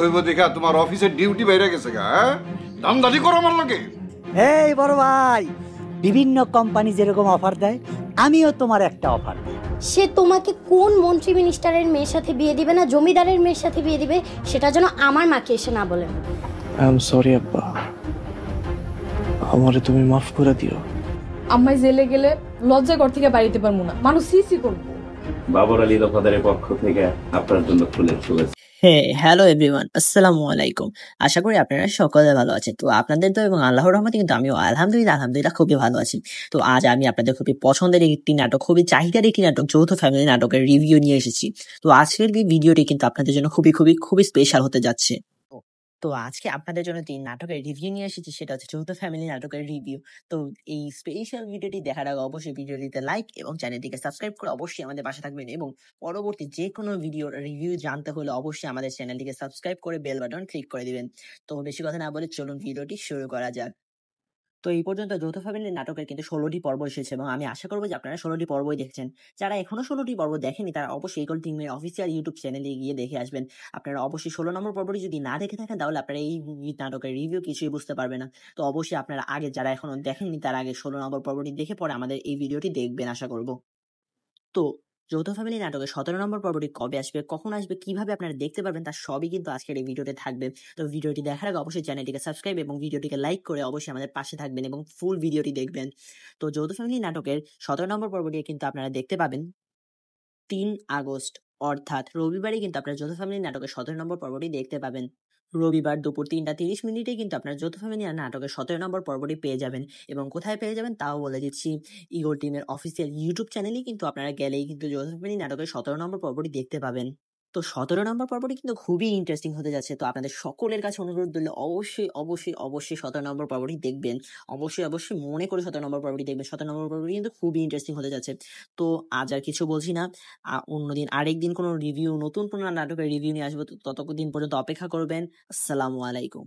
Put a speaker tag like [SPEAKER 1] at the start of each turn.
[SPEAKER 1] হইব দেখা তোমার অফিসের ডিউটি বাইরে গেছে গা, হ্যাঁ? দামদারি করো আমার লগে।
[SPEAKER 2] এই বড় ভাই, বিভিন্ন কোম্পানি যেরকম অফার দেয় আমিও তোমার একটা অফার দিই।
[SPEAKER 3] সে তোমাকে কোন মন্ত্রী মিনিস্টারের মেয়ের সাথে বিয়ে দিবে না জমিদারের মেয়ের সাথে বিয়ে দিবে সেটা যেন আমার মাকে এসে না বলেন।
[SPEAKER 4] আই এম সরি আব্বা, আমারে তুমি মাফ করে দিও।
[SPEAKER 5] আম্মাই জেলে গেলে লজ্জা ঘর থেকে বাড়িতে পারবো না, মানুষ সিসি করবো।
[SPEAKER 6] বাবর আলী দফাদারের পক্ষ থেকে আপনার জন্য ফুলের শুভেচ্ছা।
[SPEAKER 7] হ্যালো এভরিওয়ান, আসসালামু আলাইকুম। আশা করি আপনারা সকলে ভালো আছেন। তো আপনাদের তো এবং আল্লাহর রহমতে কিন্তু আমিও আলহামদুলিল্লাহ খুবই ভালো আছি। তো আজ আমি আপনাদের খুবই পছন্দের একটি নাটক, খুবই চাহিদার একটি নাটক, যৌথ ফ্যামিলি নাটকের রিভিউ নিয়ে এসেছি। তো আজকের এই ভিডিওটি কিন্তু আপনাদের জন্য খুবই স্পেশাল হতে যাচ্ছে। তো আজকে আপনাদের জন্য যে নাটকের রিভিউ নিয়ে এসেছি সেটা হচ্ছে যৌথ ফ্যামিলি নাটকের রিভিউ। তো এই স্পেশাল ভিডিওটি দেখার আগে অবশ্যই ভিডিওটিতে লাইক এবং চ্যানেলটিকে সাবস্ক্রাইব করে অবশ্যই আমাদের পাশে থাকবেন, এবং পরবর্তী যে কোনো ভিডিওর রিভিউ জানতে হলে অবশ্যই আমাদের চ্যানেলটিকে সাবস্ক্রাইব করে বেল বাটন ক্লিক করে দিবেন। তো বেশি কথা না বলে চলুন ভিডিওটি শুরু করা যাক। তো এই পর্যন্ত যৌথ ফ্যামিলি নাটকের কিন্তু 16টি পর্ব এসেছে, এবং আমি আশা করবো যে আপনারা 16টি পর্বই দেখছেন। যারা এখনো 16টি পর্ব দেখেনি তারা অবশ্যই ইগল টিমের অফিসিয়াল ইউটিউব চ্যানেলে গিয়ে দেখে আসবেন। আপনারা অবশ্যই 16 নম্বর পর্বটি যদি না দেখে থাকেন তাহলে আপনারা এই নাটকের রিভিউ কিছুই বুঝতে পারবেন না। তো অবশ্যই আপনারা আগে যারা এখনো দেখেননি তার আগে 16 নম্বর পর্বটি দেখে পরে আমাদের এই ভিডিওটি দেখবেন আশা করব। তো যৌথ ফ্যামিলি নাটকের 17 নম্বর পর্বটি কবে আসবে, কখন আসবে, কিভাবে আপনারা দেখতে পারবেন তার সবই কিন্তু আজকের এই ভিডিওতে থাকবে। তো ভিডিওটি দেখার আগে অবশ্যই চ্যানেলটিকে সাবস্ক্রাইব এবং ভিডিওটিকে লাইক করে অবশ্যই আমাদের পাশে থাকবেন এবং ফুল ভিডিওটি দেখবেন। তো যৌথ ফ্যামিলি নাটকের 17 নম্বর পর্বটি কিন্তু আপনারা দেখতে পাবেন 3 আগস্ট, অর্থাৎ রবিবারই কিন্তু আপনারা যৌথ ফ্যামিলি নাটকের 17 নম্বর পর্বটি দেখতে পাবেন। রবিবার দুপুর 3:30 কিন্তু আপনার যৌথ ফ্যামিলি নাটকের 17 নম্বর পর্বটি পেয়ে যাবেন। এবং কোথায় পেয়ে যাবেন তাও বলে দিচ্ছি, ইগল টিমের অফিসিয়াল ইউটিউব চ্যানেলেই কিন্তু আপনারা গেলেই কিন্তু যৌথ ফ্যামিলি নাটকের 17 নম্বর পর্বটি দেখতে পাবেন। তো 17 নম্বর পর্বটি কিন্তু খুবই ইন্টারেস্টিং হতে যাচ্ছে। তো আপনাদের সকলের কাছে অনুরোধ করলে অবশ্যই 17 নম্বর পর্বটি দেখবেন। অবশ্যই মনে করে 17 নম্বর পর্বটি দেখবেন। 17 নম্বর পর্বটি কিন্তু খুবই ইন্টারেস্টিং হতে যাচ্ছে। তো আজ আর কিছু বলছি না, অন্যদিন আরেকদিন কোনো রিভিউ, নতুন কোনো নাটকের রিভিউ নিয়ে আসবো। ততদিন পর্যন্ত অপেক্ষা করবেন। আসসালামু আলাইকুম।